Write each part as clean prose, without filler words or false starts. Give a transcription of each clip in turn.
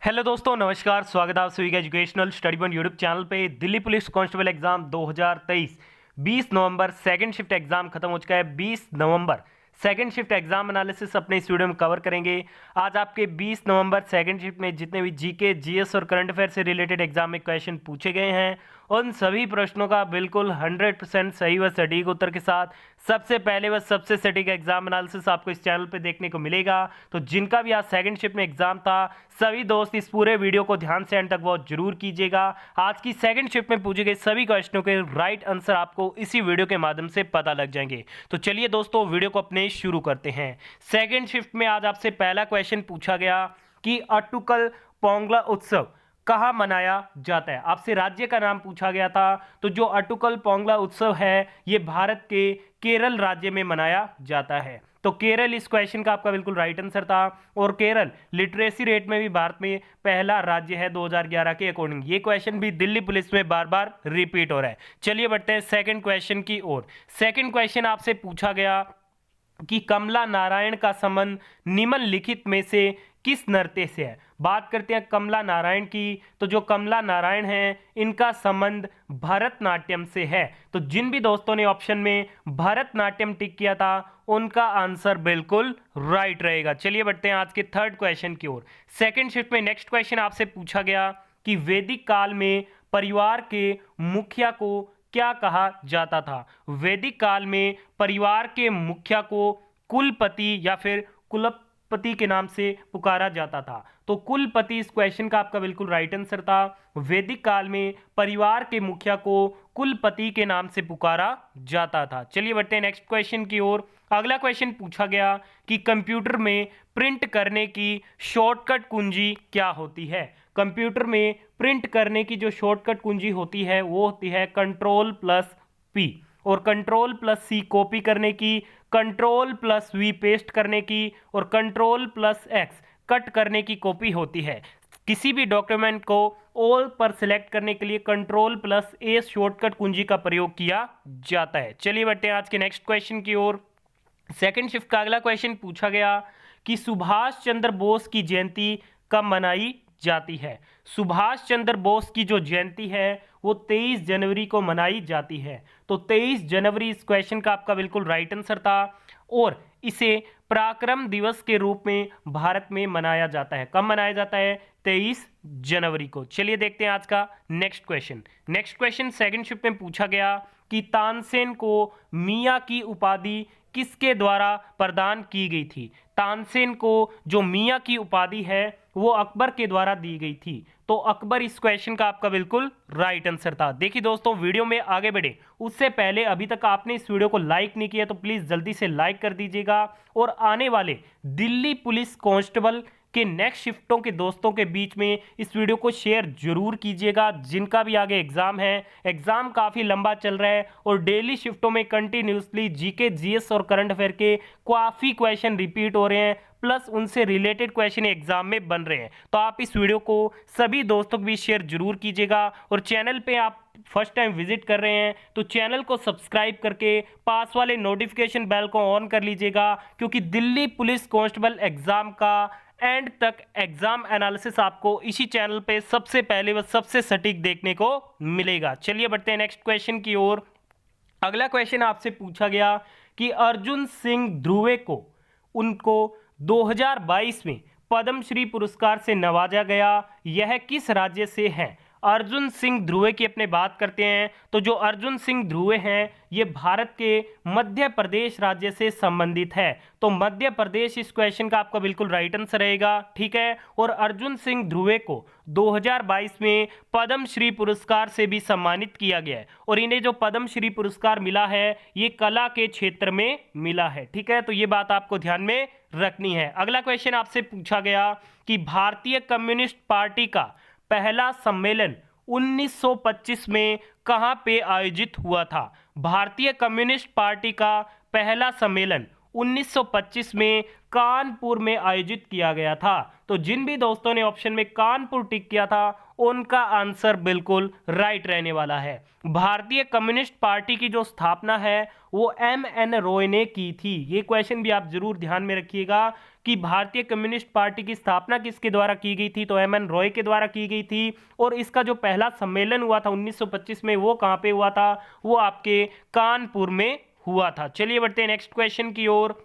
Hello दोस्तों, नमस्कार। स्वागत है आप सभी का educational study point YouTube channel पे। दिल्ली पुलिस कांस्टेबल एग्जाम 2023 20 नवंबर सेकंड शिफ्ट एग्जाम खत्म हो चुका है। 20 नवंबर सेकंड शिफ्ट एग्जाम एनालिसिस अपने इस वीडियो में कवर करेंगे। आज आपके 20 नवंबर सेकंड शिफ्ट में जितने भी जीके, जीएस और करंट अफेयर से रिलेटेड एग्जाम में क्वेश्चन पूछे गए हैं, उन सभी प्रश्नों का बिल्कुल 100% सही व सटीक उत्तर के साथ सबसे पहले व सबसे सटीक एग्जाम एनालिसिस आपको इस चैनल पे देखने को मिलेगा। तो जिनका भी आज सेकंड शिफ्ट में एग्जाम था, सभी दोस्त इस पूरे वीडियो को ध्यान से एंड तक वॉच जरूर कीजिएगा। आज की सेकंड शिफ्ट में पूछे गए सभी क्वेश्चनों के राइट आंसर आपको इसी वीडियो के माध्यम से पता लग जाएंगे। तो चलिए दोस्तों, वीडियो को अपने शुरू करते हैं। सेकंड शिफ्ट में आज आपसे पहला क्वेश्चन पूछा गया कि अट्टुकल पोंगला उत्सव कहाँ मनाया जाता है। आपसे राज्य का नाम पूछा गया था। तो जो अट्टुकल पोंगला उत्सव है, ये भारत के केरल राज्य में मनाया जाता है। तो केरल इस क्वेश्चन का आपका बिल्कुल राइट आंसर था। और केरल लिटरेसी रेट में भी भारत में पहला राज्य है 2011 के अकॉर्डिंग। ये क्वेश्चन भी दिल्ली पुलिस में बार बार रिपीट हो रहा है। चलिए बढ़ते हैं सेकंड क्वेश्चन की ओर। सेकंड क्वेश्चन आपसे पूछा गया कि कमला नारायण का संबंध निम्नलिखित में से किस नृत्य से है। बात करते हैं कमला नारायण की। तो जो कमला नारायण हैं, इनका संबंध भरतनाट्यम से है। तो जिन भी दोस्तों ने ऑप्शन में भरतनाट्यम टिक किया था, उनका आंसर बिल्कुल राइट रहेगा। चलिए बढ़ते हैं आज के थर्ड क्वेश्चन की ओर। सेकंड शिफ्ट में नेक्स्ट क्वेश्चन आपसे पूछा गया कि वैदिक काल में परिवार के मुखिया को क्या कहा जाता था। वैदिक काल में परिवार के मुखिया को कुलपति या फिर कुलपति के नाम से पुकारा जाता था। तो कुलपति इस क्वेश्चन का आपका बिल्कुल राइट आंसर था। वैदिक काल में परिवार के मुखिया को कुलपति के नाम से पुकारा जाता था। चलिए बढ़ते हैं नेक्स्ट क्वेश्चन की ओर। अगला क्वेश्चन पूछा गया कि कंप्यूटर में प्रिंट करने की शॉर्टकट कुंजी क्या होती है। कंप्यूटर में प्रिंट करने की जो शॉर्टकट कुंजी होती है, वो होती है Ctrl+P। और Ctrl+C कॉपी करने की, Ctrl+V पेस्ट करने की, और Ctrl+X कट करने की कॉपी होती है। किसी भी डॉक्यूमेंट को ऑल पर सिलेक्ट करने के लिए Ctrl+A शॉर्टकट कुंजी का प्रयोग किया जाता है। चलिए बढ़ते हैं आज के नेक्स्ट क्वेश्चन की ओर। सेकंड शिफ्ट का अगला क्वेश्चन पूछा गया कि सुभाष चंद्र बोस की जयंती कब मनाई जाती है। सुभाष चंद्र बोस की जो जयंती है, वो 23 जनवरी को मनाई जाती है। तो 23 जनवरी इस क्वेश्चन का आपका बिल्कुल राइट आंसर था। और इसे पराक्रम दिवस के रूप में भारत में मनाया जाता है। कब मनाया जाता है? 23 जनवरी को। चलिए देखते हैं आज का next question. Next question second shift में पूछा गया कि तानसेन को मियां की उपाधि किसके द्वारा प्रदान की गई थी। तानसेन को जो मियां की उपाधि है, वो अकबर के द्वारा दी गई थी। तो अकबर इस क्वेश्चन का आपका बिल्कुल राइट आंसर था। देखिए दोस्तों, वीडियो में आगे बढ़े उससे पहले अभी तक आपने इस वीडियो को लाइक नहीं किया तो प्लीज जल्दी से लाइक कर दीजिएगा। और आने वाले दिल्ली पुलिस कांस्टेबल के नेक्स्ट शिफ्टों के दोस्तों के बीच में इस वीडियो को शेयर जरूर कीजिएगा, जिनका भी आगे एग्जाम है। एग्जाम काफी लंबा चल रहा है और डेली शिफ्टों में कंटिन्यूसली जीके, जीएस और करंट अफेयर के काफी क्वेश्चन रिपीट हो रहे हैं, प्लस उनसे रिलेटेड क्वेश्चन एग्जाम में बन रहे हैं। तो आप इस वीडियो को सभी दोस्तों के बीच शेयर जरूर कीजिएगा। और चैनल पे आप फर्स्ट टाइम विजिट कर रहे हैं तो चैनल को सब्सक्राइब करके पास वाले नोटिफिकेशन बेल को ऑन कर लीजिएगा, क्योंकि दिल्ली पुलिस कांस्टेबल एग्जाम का एंड तक एग्जाम एनालिसिस आपको इसी चैनल पे सबसे पहले व सबसे सटीक देखने को मिलेगा। चलिए बढ़ते हैं नेक्स्ट क्वेश्चन की ओर। अगला क्वेश्चन आपसे पूछा गया कि अर्जुन सिंह ध्रुवे को उनको 2022 में पद्मश्री पुरस्कार से नवाजा गया, यह किस राज्य से है। अर्जुन सिंह ध्रुवे की अपने बात करते हैं। तो जो अर्जुन सिंह ध्रुवे हैं, ये भारत के मध्य प्रदेश राज्य से संबंधित है। तो मध्य प्रदेश इस क्वेश्चन का आपका बिल्कुल राइट आंसर रहेगा, ठीक है। और अर्जुन सिंह ध्रुवे को 2022 में पद्मश्री पुरस्कार से भी सम्मानित किया गया है। और इन्हें जो पद्मश्री पुरस्कार मिला है, ये कला के क्षेत्र में मिला है, ठीक है। तो ये बात आपको ध्यान में रखनी है। अगला क्वेश्चन आपसे पूछा गया कि भारतीय कम्युनिस्ट पार्टी का पहला सम्मेलन 1925 में कहां पे आयोजित हुआ था। भारतीय कम्युनिस्ट पार्टी का पहला सम्मेलन 1925 में कानपुर में आयोजित किया गया था। तो जिन भी दोस्तों ने ऑप्शन में कानपुर टिक किया था, उनका आंसर बिल्कुल राइट रहने वाला है। भारतीय कम्युनिस्ट पार्टी की जो स्थापना है, वो एम एन रॉय ने की थी। ये क्वेश्चन भी आप जरूर ध्यान में रखिएगा, कि भारतीय कम्युनिस्ट पार्टी की स्थापना किसके द्वारा की गई थी, तो एम.एन. रॉय के द्वारा की गई थी। और इसका जो पहला सम्मेलन हुआ था 1925 में, वो कहाँ पे हुआ था, वो आपके कानपुर में हुआ था। चलिए बढ़ते हैं नेक्स्ट क्वेश्चन की ओर।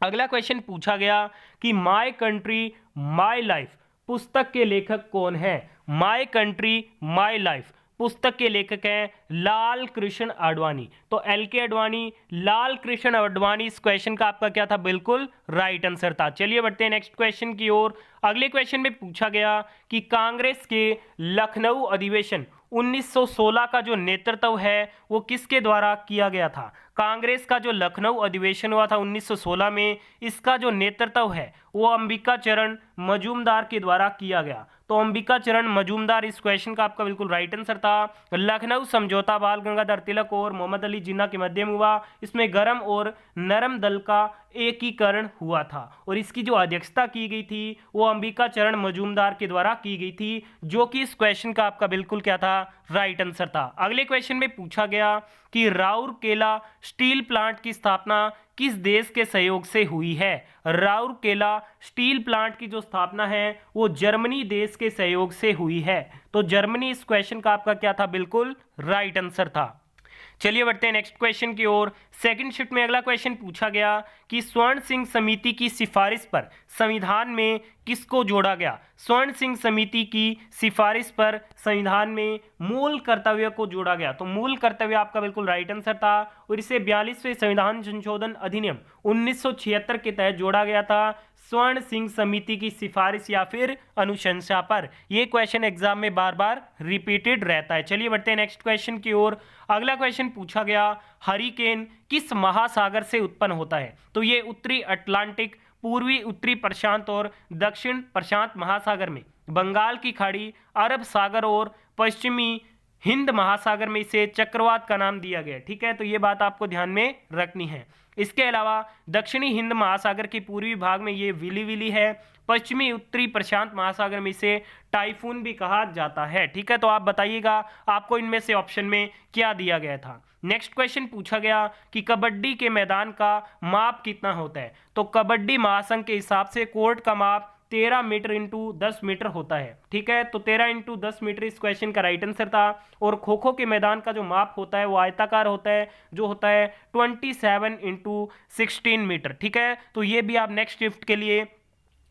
अगला क्वेश्चन पूछा गया कि माय कंट्री माय लाइफ पुस्तक के लेखक कौन है। माय कंट्री माय लाइफ पुस्तक के लेखक हैं लाल कृष्ण आडवाणी। तो एल के आडवाणी, लाल कृष्ण आडवाणी, इस क्वेश्चन का आपका क्या था, बिल्कुल राइट आंसर था। चलिए बढ़ते हैं नेक्स्ट क्वेश्चन की ओर। अगले क्वेश्चन में पूछा गया कि कांग्रेस के लखनऊ अधिवेशन 1916 का जो नेतृत्व है वो किसके द्वारा किया गया था। कांग्रेस का जो लखनऊ अधिवेशन हुआ था 1916 में, इसका जो नेतृत्व है वो अंबिका चरण मजूमदार के द्वारा किया गया। तो अंबिका चरण मजूमदार, इस क्वेश्चन का आपका बिल्कुल राइट आंसर था। लखनऊ समझौता बाल गंगाधर तिलक और मोहम्मद अली जिन्ना के मध्य में हुआ। इसमें गर्म और नरम दल का एकीकरण हुआ था और इसकी जो अध्यक्षता की गई थी वो अंबिका चरण मजूमदार के द्वारा की गई थी, जो कि इस क्वेश्चन का आपका बिल्कुल क्या था, राइट आंसर था। अगले क्वेश्चन में पूछा गया कि राउरकेला स्टील प्लांट की स्थापना किस देश के सहयोग से हुई है। राउरकेला स्टील प्लांट की जो स्थापना है वो जर्मनी देश के सहयोग से हुई है। तो जर्मनी, इस क्वेश्चन का आपका क्या था, बिल्कुल राइट आंसर था। चलिए बढ़ते हैं नेक्स्ट क्वेश्चन की ओर। सेकंड शिफ्ट में अगला क्वेश्चन पूछा गया कि स्वर्ण सिंह समिति की सिफारिश पर संविधान में किसको जोड़ा गया। स्वर्ण सिंह समिति की सिफारिश पर संविधान में मूल कर्तव्य को जोड़ा गया। तो मूल कर्तव्य आपका बिल्कुल राइट आंसर था और इसे 42वें संविधान संशोधन अधिनियम 1976 के तहत जोड़ा गया था, स्वर्ण सिंह समिति की सिफारिश या फिर अनुशंसा पर। यह क्वेश्चन एग्जाम में बार बार रिपीटेड रहता है। चलिए बढ़ते हैं नेक्स्ट क्वेश्चन की ओर। अगला क्वेश्चन पूछा गया हरिकेन किस महासागर से उत्पन्न होता है। तो ये उत्तरी अटलांटिक, पूर्वी उत्तरी प्रशांत और दक्षिण प्रशांत महासागर में, बंगाल की खाड़ी, अरब सागर और पश्चिमी हिंद महासागर में इसे चक्रवात का नाम दिया गया। ठीक है, तो ये बात आपको ध्यान में रखनी है। इसके अलावा दक्षिणी हिंद महासागर के पूर्वी भाग में ये विली है, पश्चिमी उत्तरी प्रशांत महासागर में इसे टाइफून भी कहा जाता है। ठीक है, तो आप बताइएगा आपको इनमें से ऑप्शन में क्या दिया गया था। नेक्स्ट क्वेश्चन पूछा गया कि कबड्डी के मैदान का माप कितना होता है। तो कबड्डी महासंघ के हिसाब से कोर्ट का माप 13 मीटर इंटू 10 मीटर होता है। ठीक है, तो 13 इंटू 10 मीटर इस क्वेश्चन का राइट आंसर था। और खो खो के मैदान का जो माप होता है वो आयताकार होता है, जो होता है 27 इंटू 16 मीटर। ठीक है, तो ये भी आप नेक्स्ट शिफ्ट के लिए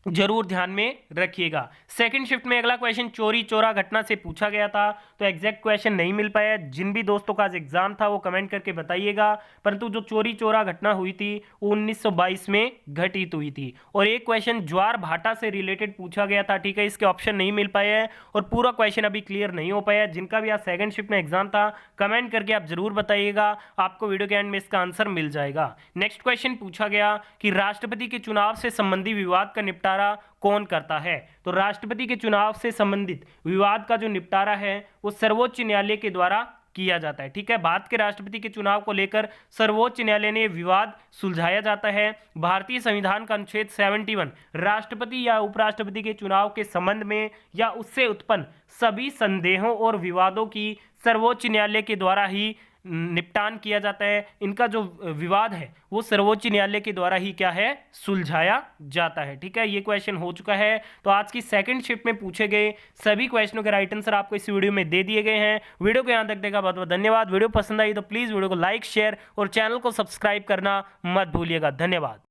जरूर ध्यान में रखिएगा। सेकंड शिफ्ट में अगला क्वेश्चन चोरी चोरा घटना से पूछा गया था, तो एग्जैक्ट क्वेश्चन नहीं मिल पाया। जिन भी दोस्तों का आज एग्जाम था वो कमेंट करके बताइएगा। परंतु जो चोरी चोरा घटना हुई थी वो 1922 में घटित हुई थी। और एक क्वेश्चन ज्वार भाटा से रिलेटेड पूछा गया था। ठीक है, इसके ऑप्शन नहीं मिल पाए हैं और पूरा क्वेश्चन अभी क्लियर नहीं हो पाया। जिनका भी आज सेकंड शिफ्ट में एग्जाम था कमेंट करके आप जरूर बताइएगा, आपको वीडियो के एंड में इसका आंसर मिल जाएगा। नेक्स्ट क्वेश्चन पूछा गया कि राष्ट्रपति के चुनाव से संबंधित विवाद का निपटारा कौन करता है। तो राष्ट्रपति के चुनाव से संबंधित विवाद का जो निपटारा है वो सर्वोच्च न्यायालय के द्वारा किया जाता है। ठीक है, भारत के राष्ट्रपति के चुनाव को लेकर सर्वोच्च न्यायालय ने विवाद सुलझाया जाता है। भारतीय संविधान का अनुच्छेद 71 राष्ट्रपति या उपराष्ट्रपति के चुनाव के संबंध में या उससे उत्पन्न सभी संदेहों और विवादों की सर्वोच्च न्यायालय के द्वारा ही निपटान किया जाता है। इनका जो विवाद है वो सर्वोच्च न्यायालय के द्वारा ही क्या है, सुलझाया जाता है। ठीक है, ये क्वेश्चन हो चुका है। तो आज की सेकंड शिफ्ट में पूछे गए सभी क्वेश्चनों के राइट आंसर आपको इस वीडियो में दे दिए गए हैं। वीडियो को यहाँ तक देखा बहुत बहुत धन्यवाद। वीडियो पसंद आई तो प्लीज वीडियो को लाइक, शेयर और चैनल को सब्सक्राइब करना मत भूलिएगा। धन्यवाद।